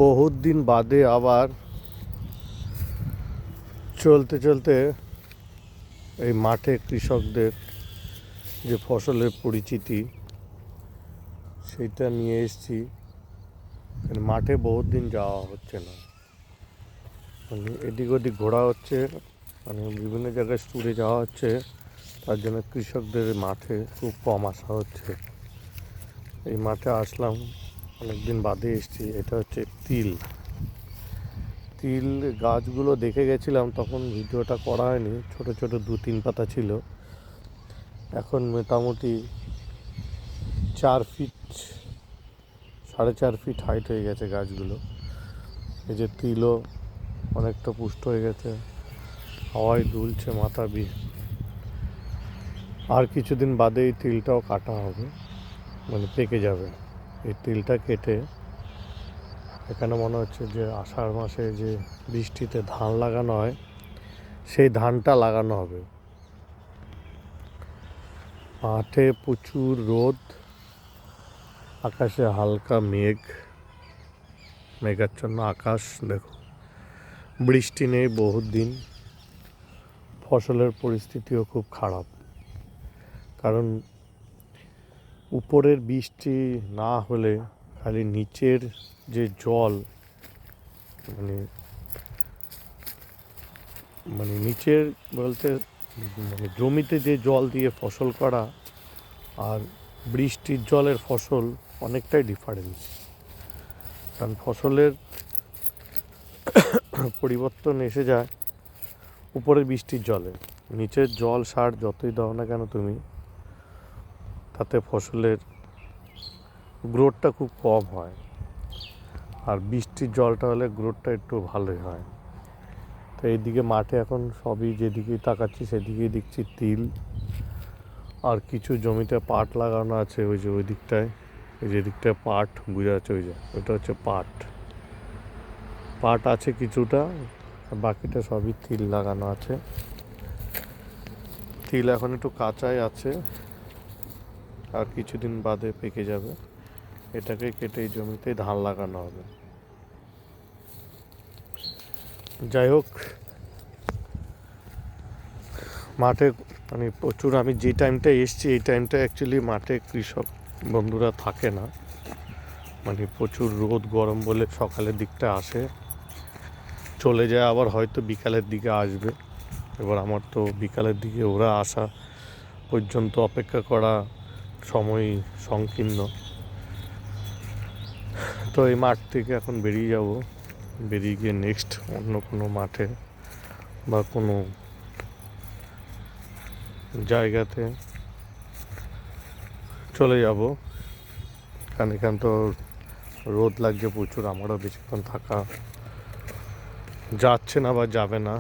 বহুত দিন বাদে আবার চলতে চলতে এই মাঠে কৃষকদের যে ফসলের পরিচিতি সেটা নিয়ে এসেছি। মাঠে বহুত দিন যাওয়া হচ্ছে না, এদিক ওদিক ঘোরা হচ্ছে, বিভিন্ন জায়গায় ট্যুরে যাওয়া হচ্ছে। তার জন্য কৃষকদের মাঠে খুব কম আসা হচ্ছে। এই মাঠে আসলাম, অনেক দিন বাদে এসেছি। এটা হচ্ছে তিল গাছগুলো দেখে গেছিলাম, তখন ভিডিওটা করা হয়নি। ছোট ছোট 2-3 পাতা ছিল, এখন মোটামুটি 4 ফিট 4.5 ফিট হাইট হয়ে গেছে গাছগুলো। এই যে তিলও অনেকটা পুষ্ট হয়ে গেছে, হাওয়ায় দুলছে মাথা আর কিছুদিন বাদে এই তিলটাও কাটা হবে, পেকে যাবে। এই তিলটা কেটে এখানে মনে হচ্ছে যে আষাঢ় মাসে যে বৃষ্টিতে ধান লাগানো হয়, সেই ধানটা লাগানো হবে। মাঠে প্রচুর রোদ, আকাশে হালকা মেঘাচ্ছন্ন আকাশ। দেখো, বৃষ্টি নেই বহুত দিন। ফসলের পরিস্থিতিও খুব খারাপ, কারণ উপরের বৃষ্টি না হলে খালি নিচের যে জল, নিচের বলতে জমিতে যে জল দিয়ে ফসল করা আর বৃষ্টির জলের ফসল অনেকটাই ডিফারেন্স। কারণ ফসলের পরিবর্তন এসে যায় উপরের বৃষ্টির জলে। নিচের জল সার যতই দাও না কেন তুমি, তাতে ফসলের গ্রোথটা খুব কম হয়। আর বৃষ্টির জলটা হলে গ্রোথটা একটু ভালোই হয়। তো এইদিকে মাঠে এখন সবই যেদিকেই তাকাচ্ছি সেদিকেই দেখছি তিল। আর কিছু জমিতে পাট লাগানো আছে, ওই যে ওই দিকটায়, ওই যে দিকটায় পাট বোঝা যাচ্ছে, ওইটা হচ্ছে পাট আছে কিছুটা, বাকিটা সবই তিল লাগানো আছে। তিল এখন একটু কাঁচাই আছে, আর কিছুদিন বাদে পেকে যাবে। এটাকে কেটে এই জমিতে ধান লাগানো হবে। যাই হোক, মাঠে প্রচুর, আমি যে টাইমটায় এসছি এই টাইমটা অ্যাকচুয়ালি মাঠে কৃষক বন্ধুরা থাকে না। প্রচুর রোদ গরম বলে সকালের দিকটা আসে, চলে যায়, আবার হয়তো বিকালের দিকে আসবে। এবার আমার তো বিকালের দিকে ওরা আসা পর্যন্ত অপেক্ষা করা সময় সংকীর্ণ। তো এই মাঠ থেকে এখন বেরিয়ে গিয়ে নেক্সট অন্য কোনো মাঠে বা কোনো জায়গাতে চলে যাব। কারণ এখান তো রোদ লাগছে প্রচুর, আমারও বেশিক্ষণ থাকা যাচ্ছে না বা যাবে না।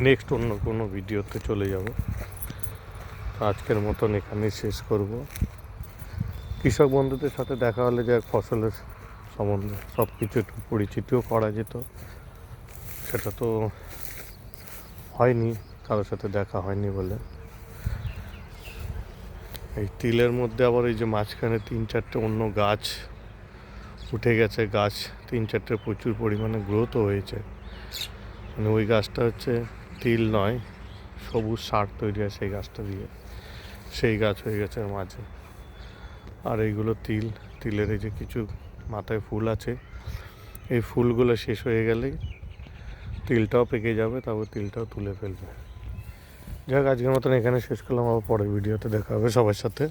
নেক্সট অন্য কোনো ভিডিওতে চলে যাব। আজকের মতন এখানেই শেষ করব। কৃষক বন্ধুদের সাথে দেখা হলে যে ফসলের সম্বন্ধে সব কিছু একটু পরিচিতিও করা যেত, সেটা তো হয়নি, কারোর সাথে দেখা হয়নি বলে। এই তিলের মধ্যে আবার এই যে মাঝখানে 3-4টে অন্য গাছ উঠে গেছে, গাছ 3-4টে প্রচুর পরিমাণে গ্রোথও হয়েছে। ওই গাছটা হচ্ছে তিল নয়, সবুজ সার তৈরি হয় সেই গাছটা দিয়ে, সেই গাছ হয়ে গেছে মাঝে। আর এইগুলো তিলের এই যে কিছু মাথায় ফুল আছে, এই ফুলগুলো শেষ হয়ে গেলেই তিলটাও পেকে যাবে, তারপর তিলটাও তুলে ফেলবে। যাক, আজকের মতন এখানে শেষ করলাম, আবার পরের ভিডিওতে দেখা হবে সবার সাথে।